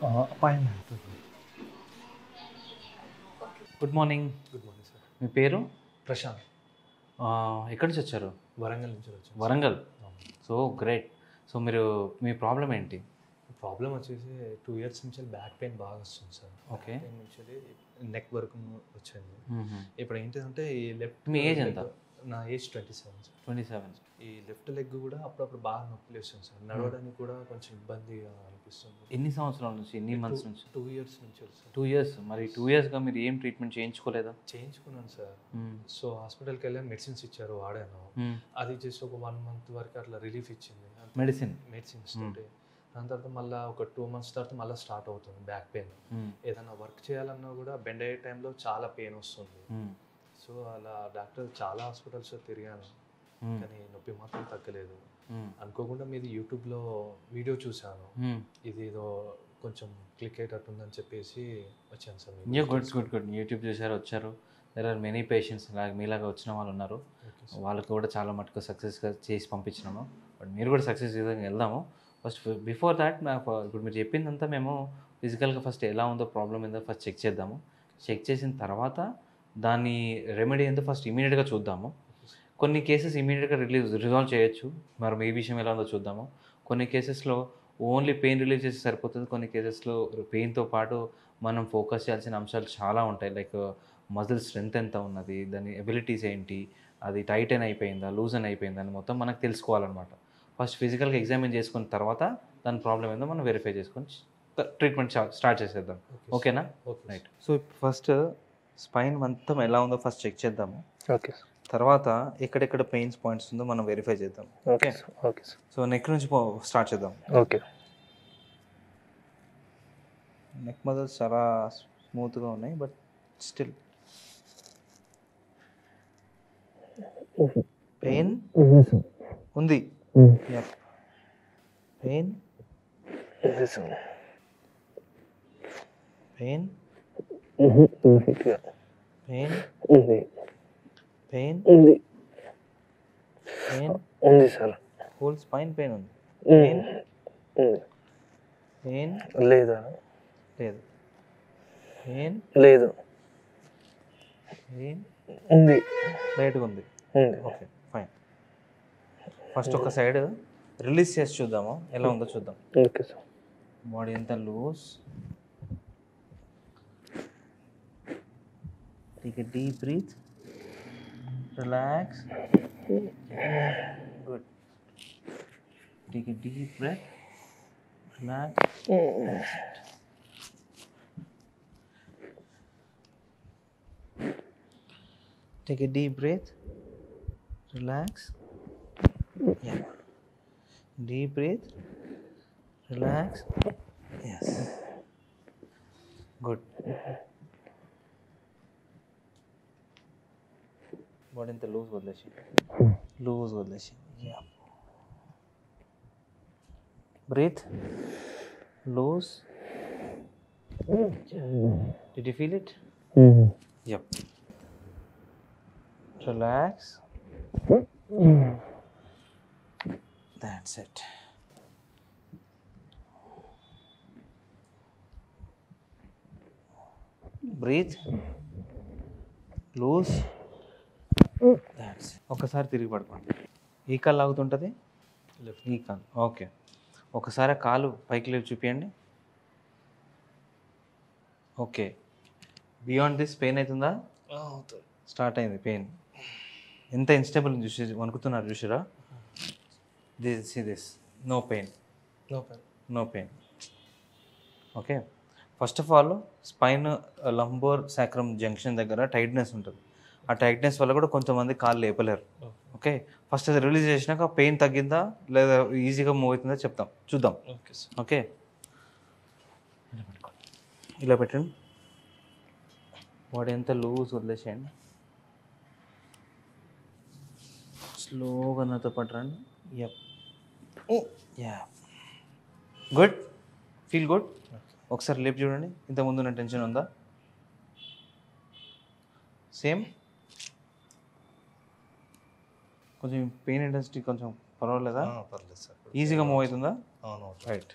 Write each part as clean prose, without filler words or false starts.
Appointment. Good morning. Good morning sir. మీ పేరు? ప్రశాంత్. ఎక్కడి నుంచి వచ్చారు? వరంగల్ నుంచి వచ్చాను. వరంగల్. So great. సో మీరు మీ ప్రాబ్లం ఏంటి? ప్రాబ్లం వచ్చేసి 2 ఇయర్స్ నుంచి బ్యాక్ పెయిన్ బాగా వస్తుంది సార్. ఓకే. నుంచి నెక్ వరకు వచ్చింది. ఇప్పుడు ఏంటంటే ఈ లెఫ్ట్. మీ ఏజ్ ఎంత? నా ఏజ్ 27 సార్. 27. ఈ లెఫ్ట్ లెగ్ కూడా అప్పుడప్పుడు బాగా నొప్పి లేస్తుంది సార్. నడవడానికి కూడా కొంచెం ఇబ్బందిగా అనిపిస్తుంది. ఎన్ని సంవత్సరాల నుంచి, ఎన్ని మంత్స్ నుంచి? 2 ఇయర్స్ నుంచి సార్. 2 ఇయర్స్. మరి 2 ఇయర్స్గా మీరు ఏం ట్రీట్మెంట్ చేయించుకోలేదా? చేయించుకున్నాను సార్. సో హాస్పిటల్కి వెళ్ళాను, మెడిసిన్స్ ఇచ్చారు, వాడాను. అది జస్ట్ ఒక 1 మంత్ వరకు అట్లా రిలీఫ్ ఇచ్చింది. మెడిసిన్స్ తోటి. దాని తర్వాత మళ్ళీ ఒక 2 మంత్స్ తర్వాత మళ్ళీ స్టార్ట్ అవుతుంది బ్యాక్ పెయిన్. ఏదైనా వర్క్ చేయాలన్నా కూడా బెండ్ అయ్యే టైంలో చాలా పెయిన్ వస్తుంది. సో అలా డాక్టర్ చాలా హాస్పిటల్స్ తిరిగాను, కానీ నొప్పి మాత్రం తగ్గలేదు. అనుకోకుండా మీది యూట్యూబ్లో వీడియో చూశాను, ఇది ఏదో కొంచెం క్లిక్ అయ్యేటట్టుందని చెప్పేసి వచ్చాను సార్. గుడ్. యూట్యూబ్ చూసారు, వచ్చారు. దెర్ ఆర్ మెనీ పేషెంట్స్ మీలాగా వచ్చిన వాళ్ళు ఉన్నారు. వాళ్ళకి కూడా చాలా మటుకు సక్సెస్గా చేసి పంపించినాము. బట్ మీరు కూడా సక్సెస్ విధంగా వెళ్దాము. ఫస్ట్ బిఫోర్ దాట్ ఇప్పుడు మీరు చెప్పిందంతా మేము ఫిజికల్గా ఫస్ట్ ఎలా ఉందో ప్రాబ్లం ఏందో ఫస్ట్ చెక్ చేద్దాము. చెక్ చేసిన తర్వాత దాని రెమెడీ ఏందో ఫస్ట్ ఇమీడియట్గా చూద్దాము. కొన్ని కేసెస్ ఇమీడియట్గా రిజాల్వ్ చేయొచ్చు. మరి మీ విషయం ఎలా ఉందో చూద్దాము. కొన్ని కేసెస్లో ఓన్లీ పెయిన్ రిలీవ్ చేసి సరిపోతుంది. కొన్ని కేసెస్లో పెయిన్తో పాటు మనం ఫోకస్ చేయాల్సిన అంశాలు చాలా ఉంటాయి. లైక్ మజిల్ స్ట్రెంత్ ఎంత ఉన్నది, దాని ఎబిలిటీస్ ఏంటి, అది టైటన్ అయిపోయిందా, లూజన్ అయిపోయిందా అని మొత్తం మనకు తెలుసుకోవాలన్నమాట. ఫస్ట్ ఫిజికల్గా ఎగ్జామిన్ చేసుకున్న తర్వాత దాని ప్రాబ్లం ఏందో మనం వెరిఫై చేసుకొని ట్రీట్మెంట్ స్టార్ట్ చేసేద్దాం. ఓకేనా? రైట్. సో ఫస్ట్ స్పైన్ మొత్తం ఎలా ఉందో ఫస్ట్ చెక్ చేద్దాము. ఓకే. తర్వాత ఎక్కడెక్కడ పెయిన్స్ పాయింట్స్ ఉందో మనం వెరిఫై చేద్దాం. ఓకే. ఓకే. సో నెక్ నుంచి స్టార్ట్ చేద్దాం. ఓకే. నెక్ మజిల్స్ చాలా స్మూత్గా ఉన్నాయి, బట్ స్టిల్ పెయిన్ ఉంది. పెయిన్ పెయిన్ పెయిన్ పెయిన్ ఉంది. పెయిన్ ఉంది సార్. హోల్ స్పైన్ పెయిన్ ఉంది. పెయిన్ పెయిన్ లేదా? లేదు. పెయిన్ లేదు. పెయిన్ ఉంది. లైట్గా ఉంది. Okay, fine. ఫస్ట్ ఒక సైడ్ రిలీజ్ చేసి చూద్దాము, ఎలా ఉందో చూద్దాం. Okay sir. బాడీ అంతా loose. Take a deep breath, relax. Good. Take a deep breath, relax. Take a deep breath, relax. Yeah. Deep breath, relax. Yes. Good. Body into loose వదిలేసి. Loose వదిలేసి. Yeah. Breathe. Loose. Did you feel it? Yep. Relax. That's it. Breathe. Loose. That's it. ఒకసారి తిరిగి పడుకోండి. ఈ కాలు లాగుతుంటుంది, ఈ కాలు. Okay. ఒకసారి కాలు పైకి లేపి చూపించండి. ఓకే. బియాండ్ దిస్ పెయిన్ అవుతుందా? స్టార్ట్ అయింది పెయిన్. ఎంత ఇన్స్టేబుల్ చూసి వణుకుతున్నారు చూసారా? This no pain. Okay. First of all spine lumbar sacrum junction దగ్గర టైట్నెస్ ఉంటుంది. ఆ టైట్నెస్ వల్ల కూడా కొంతమంది కాళ్ళు లేపలేరు. ఓకే. ఫస్ట్ అది రిలీజ్ చేసినాక పెయిన్ తగ్గిందా లేదా ఈజీగా మూవ్ అవుతుందా చెప్తాం, చూద్దాం. ఓకే. ఇలా పెట్టండి. బాడీ ఎంత లూజ్ వదిలేసేయండి. స్లోగా నాతో పాటు రండి. యా. గుడ్. Feel good. ఒకసారి లేపి చూడండి. ఇంతకుముందు నా టెన్షన్ ఉందా? సేమ్. కొంచెం పెయిన్ ఇంటెన్సిటీ కొంచెం పర్వాలేదా? పర్లేదు సార్. ఈజీగా మూవ్ అవుతుందా? అవును. రైట్.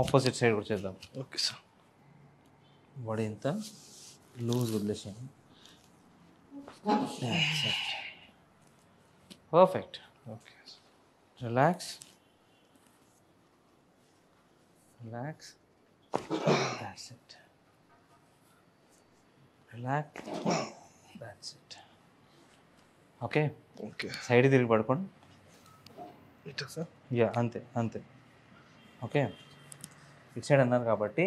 ఆపోజిట్ సైడ్ కూడా చేద్దాం. Okay sir. బాడీ ఇంత లూజ్ వదిలేసాను. Perfect. Okay. Relax. Relax. That's it. Relax. That's it. Okay. Okay. Side తిరిగి పడుకోండి. ఇట్లా సార్? యా, అంతే అంతే. ఓకే. ఇటు సైడ్ అన్నారు కాబట్టి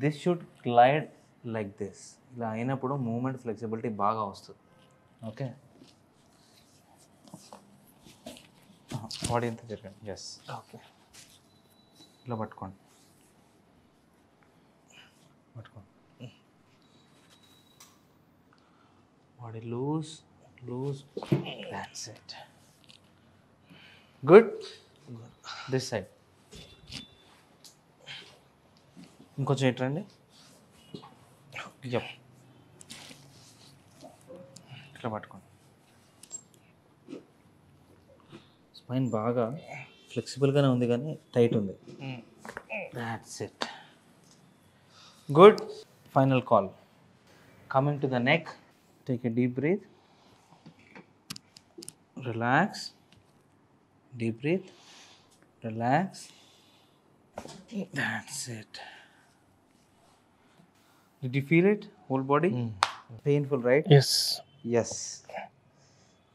this should glide like this. ఇలా అయినప్పుడు మూమెంట్ ఫ్లెక్సిబిలిటీ బాగా వస్తుంది. ఓకే. బాడీ ఎంత తిరగండి. ఎస్. ఓకే. ఇలా పట్టుకోండి. పట్టుకోండి. Body loose loose. That's it. Good. This side ఇంకొంచెం ఇట్రండి. యప్. ఇట్లా పట్టుకోండి. స్పైన్ బాగా ఫ్లెక్సిబుల్గానే ఉంది కానీ టైట్ ఉంది. That's it. Good. Final call. Coming to the neck. Take a deep breath. Relax. Deep breath. Relax. That's it. Did you feel it? Whole body? Painful, right? Yes. Yes.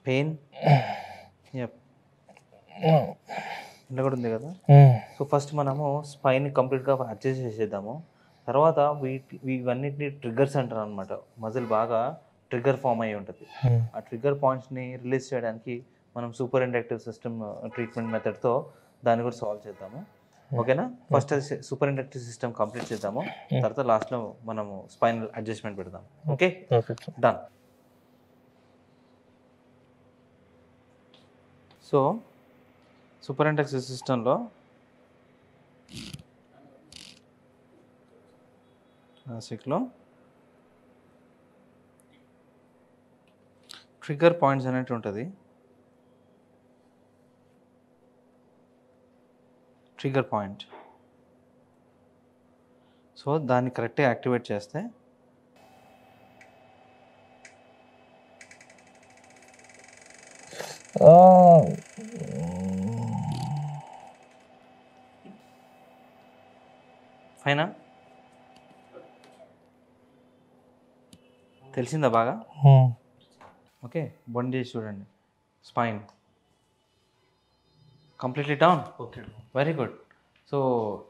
Pain? Yep. ఇలా కూడా ఉంది కదా. So first మనము spine కంప్లీట్గా adjust చేసేద్దాము. తర్వాత ఇవన్నిటిని triggers అంటారు అనమాట. మజిల్ బాగా ట్రిగ్గర్ ఫామ్ అయ్యి ఉంటుంది. ఆ ట్రిగ్గర్ పాయింట్స్ని రిలీజ్ చేయడానికి మనం సూపర్ ఇండక్టివ్ సిస్టమ్ ట్రీట్మెంట్ మెథడ్తో దాన్ని కూడా సాల్వ్ చేద్దాము. ఓకేనా? First super inductive system complete చేద్దాము. తర్వాత లాస్ట్లో మనము స్పైనల్ అడ్జస్ట్మెంట్ పెడదాం. Okay, done. So super inductive సిస్టంలో నాసిక్లో ట్రిగ్గర్ పాయింట్స్ అనేవి ఉంటుంది. Trigger point. సో దాన్ని కరెక్ట్గా యాక్టివేట్ చేస్తే ఫైనా? తెలిసిందా బాగా? ఓకే, బంద్ చేసి చూడండి. Spine completely down. Okay. Very good. So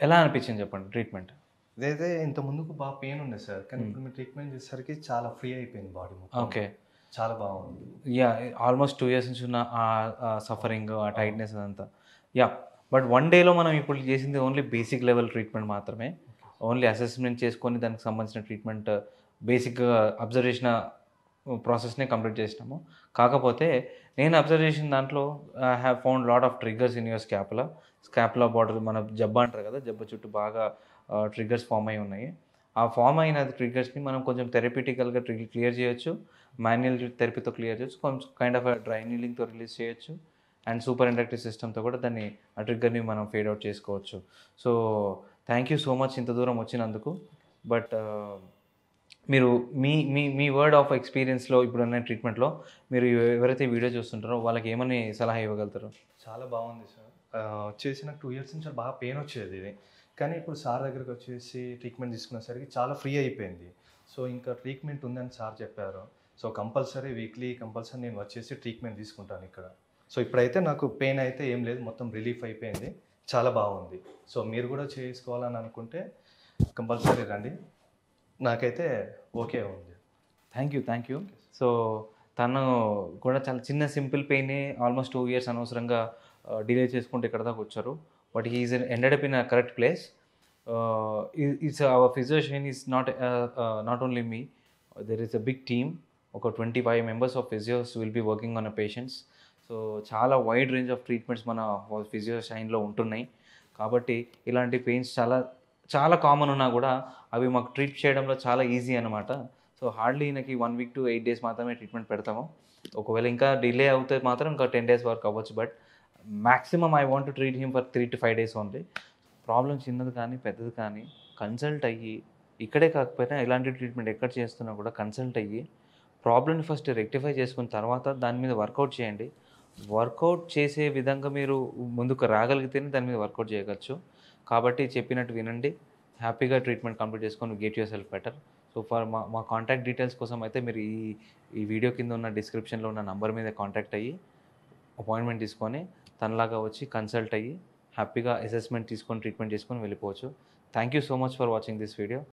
ఎలా అనిపించింది చెప్పండి ట్రీట్మెంట్? ఇదైతే ఇంత ముందుకు బాగా పెయిన్ ఉంది సార్, కానీ ఇప్పుడు మీరు ట్రీట్మెంట్ చేసేసరికి చాలా ఫ్రీ అయిపోయింది బాడీ. ఓకే, చాలా బాగుంది. యా, ఆల్మోస్ట్ 2 years నుంచి ఉన్న ఆ సఫరింగ్, ఆ టైట్నెస్ అదంతా. యా, బట్ 1 dayలో మనం ఇప్పుడు చేసింది ఓన్లీ బేసిక్ లెవెల్ ట్రీట్మెంట్ మాత్రమే. ఓన్లీ అసెస్మెంట్ చేసుకొని దానికి సంబంధించిన ట్రీట్మెంట్ బేసిక్గా అబ్జర్వేషన్ ప్రాసెస్నే కంప్లీట్ చేసినాము. కాకపోతే నేను అబ్జర్వ్ చేసిన దాంట్లో I have found lot of triggers in your scapula border, మన జబ్బ అంటారు కదా, జబ్బ చుట్టూ బాగా ట్రిగ్గర్స్ ఫామ్ అయి ఉన్నాయి. ఆ ఫామ్ అయిన ట్రిగ్గర్స్ని మనం కొంచెం థెరపిటికల్గా క్లియర్ చేయొచ్చు, మాన్యువల్ థెరపీతో క్లియర్ చేయొచ్చు, కొంచెం కైండ్ ఆఫ్ డ్రై నీలింగ్తో రిలీజ్ చేయొచ్చు, అండ్ సూపర్ ఇండక్టివ్ సిస్టమ్తో కూడా దాన్ని ఆ ట్రిగ్గర్ని మనం ఫేడ్ అవుట్ చేసుకోవచ్చు. So thank you so much ఇంత దూరం వచ్చినందుకు. బట్ మీరు మీ వర్డ్ ఆఫ్ ఎక్స్పీరియన్స్లో ఇప్పుడున్న ట్రీట్మెంట్లో మీరు ఎవరైతే వీడియో చూస్తుంటారో వాళ్ళకి ఏమని సలహా ఇవ్వగలుగుతారు? చాలా బాగుంది సార్. వచ్చేసి నాకు 2 years నుంచి బాగా పెయిన్ వచ్చేది ఇది, కానీ ఇప్పుడు సార్ దగ్గరికి వచ్చేసి ట్రీట్మెంట్ తీసుకునేసరికి చాలా ఫ్రీ అయిపోయింది. సో ఇంకా ట్రీట్మెంట్ ఉందని సార్ చెప్పారు. సో కంపల్సరీ వీక్లీ నేను వచ్చేసి ట్రీట్మెంట్ తీసుకుంటాను ఇక్కడ. సో ఇప్పుడైతే నాకు పెయిన్ అయితే ఏం లేదు, మొత్తం రిలీఫ్ అయిపోయింది, చాలా బాగుంది. సో మీరు కూడా చేసుకోవాలని అనుకుంటే కంపల్సరీ రండి, నాకైతే ఓకే ఉంది. Thank you. సో తను కూడా చాలా చిన్న సింపుల్ పెయినే ఆల్మోస్ట్ 2 years అనవసరంగా డిలే చేసుకుంటే ఇక్కడ దాకా వచ్చారు. But he's ended up in a correct place. It's our physician is not only me, there is a big team. ఒక 25 members of physios will be working on a patients. So చాలా wide range of treatments మన physio షైన్లో ఉంటున్నాయి. కాబట్టి ఇలాంటి pains చాలా common ఉన్నా కూడా అవి మాకు ట్రీట్ చేయడంలో చాలా ఈజీ అనమాట. సో హార్డ్లీ ఈయనకి 1 week to 8 days మాత్రమే ట్రీట్మెంట్ పెడతాము. ఒకవేళ ఇంకా డిలే అవుతే మాత్రం ఇంకా 10 days వరకు అవ్వచ్చు. But maximum I want to treat him for 3 to 5 days only. Problem చిన్నది కానీ పెద్దది కానీ కన్సల్ట్ అయ్యి, ఇక్కడే కాకపోయినా ఇలాంటి ట్రీట్మెంట్ ఎక్కడ చేస్తున్నా కూడా కన్సల్ట్ అయ్యి ప్రాబ్లమ్ని ఫస్ట్ రెక్టిఫై చేసుకున్న తర్వాత దాని మీద వర్కౌట్ చేయండి. వర్కౌట్ చేసే విధంగా మీరు ముందుకు రాగలిగితేనే దాని మీద వర్కౌట్ చేయగలచ్చు. కాబట్టి చెప్పినట్టు వినండి. హ్యాపీగా ట్రీట్మెంట్ కంప్లీట్ చేసుకొని get your self better. So for మా కాంటాక్ట్ డీటెయిల్స్ కోసం అయితే మీరు ఈ వీడియో కింద ఉన్న డిస్క్రిప్షన్లో ఉన్న నంబర్ మీద కాంటాక్ట్ అయ్యి అపాయింట్మెంట్ తీసుకొని తనలాగా వచ్చి కన్సల్ట్ అయ్యి హ్యాపీగా అసెస్మెంట్ తీసుకొని ట్రీట్మెంట్ చేసుకొని వెళ్ళిపోవచ్చు. Thank you so much for watching this video.